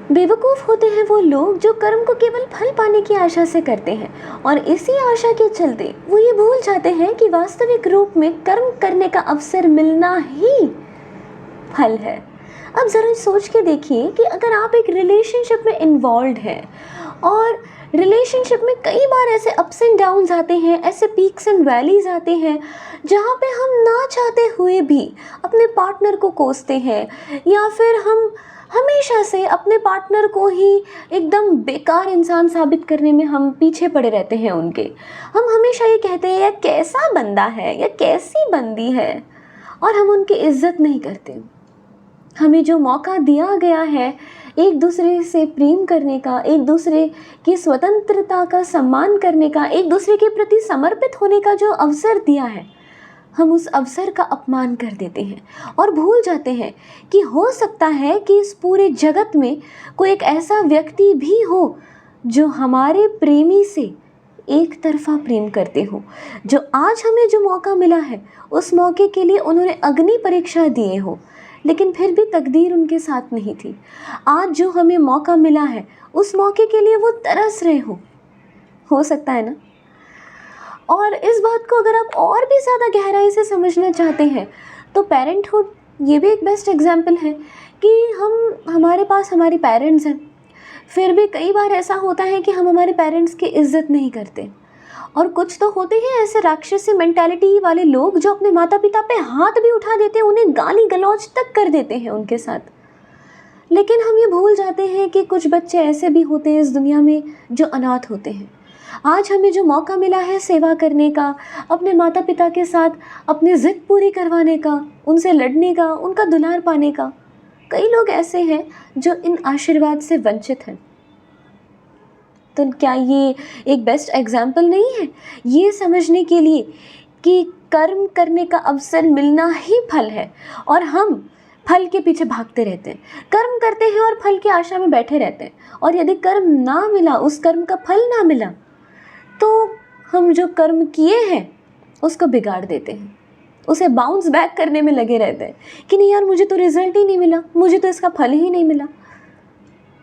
बेवकूफ़ होते हैं वो लोग जो कर्म को केवल फल पाने की आशा से करते हैं और इसी आशा के चलते वो ये भूल जाते हैं कि वास्तविक रूप में कर्म करने का अवसर मिलना ही फल है। अब ज़रा सोच के देखिए कि अगर आप एक रिलेशनशिप में इन्वॉल्व हैं और रिलेशनशिप में कई बार ऐसे अप्स एंड डाउन्स आते हैं, ऐसे पीक्स एंड वैलीज आते हैं जहाँ पे हम ना चाहते हुए भी अपने पार्टनर को कोसते हैं, या फिर हम हमेशा से अपने पार्टनर को ही एकदम बेकार इंसान साबित करने में हम पीछे पड़े रहते हैं उनके। हम हमेशा ये कहते हैं यार कैसा बंदा है या कैसी बंदी है, और हम उनकी इज्जत नहीं करते। हमें जो मौका दिया गया है एक दूसरे से प्रेम करने का, एक दूसरे की स्वतंत्रता का सम्मान करने का, एक दूसरे के प्रति समर्पित होने का जो अवसर दिया है, हम उस अवसर का अपमान कर देते हैं और भूल जाते हैं कि हो सकता है कि इस पूरे जगत में कोई एक ऐसा व्यक्ति भी हो जो हमारे प्रेमी से एक तरफा प्रेम करते हो। जो आज हमें जो मौका मिला है उस मौके के लिए उन्होंने अग्नि परीक्षा दिए हो, लेकिन फिर भी तकदीर उनके साथ नहीं थी। आज जो हमें मौका मिला है उस मौके के लिए वो तरस रहे हो सकता है ना। और इस बात को अगर आप और भी ज़्यादा गहराई से समझना चाहते हैं तो पेरेंटहुड ये भी एक बेस्ट एग्जाम्पल है कि हमारे पास हमारे पेरेंट्स हैं, फिर भी कई बार ऐसा होता है कि हम हमारे पेरेंट्स की इज्जत नहीं करते। और कुछ तो होते हैं ऐसे राक्षसी मेंटालिटी वाले लोग जो अपने माता पिता पे हाथ भी उठा देते हैं, उन्हें गाली गलौज तक कर देते हैं उनके साथ। लेकिन हम ये भूल जाते हैं कि कुछ बच्चे ऐसे भी होते हैं इस दुनिया में जो अनाथ होते हैं। आज हमें जो मौका मिला है सेवा करने का, अपने माता पिता के साथ अपनी ज़िद पूरी करवाने का, उनसे लड़ने का, उनका दुलार पाने का, कई लोग ऐसे हैं जो इन आशीर्वाद से वंचित हैं। तो क्या ये एक बेस्ट एग्जाम्पल नहीं है ये समझने के लिए कि कर्म करने का अवसर मिलना ही फल है और हम फल के पीछे भागते रहते हैं, कर्म करते हैं और फल की आशा में बैठे रहते हैं। और यदि कर्म ना मिला, उस कर्म का फल ना मिला, तो हम जो कर्म किए हैं उसको बिगाड़ देते हैं, उसे बाउंस बैक करने में लगे रहते हैं कि नहीं यार मुझे तो रिजल्ट ही नहीं मिला, मुझे तो इसका फल ही नहीं मिला।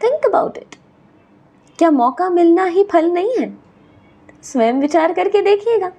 थिंक अबाउट इट, क्या मौका मिलना ही फल नहीं है? स्वयं विचार करके देखिएगा।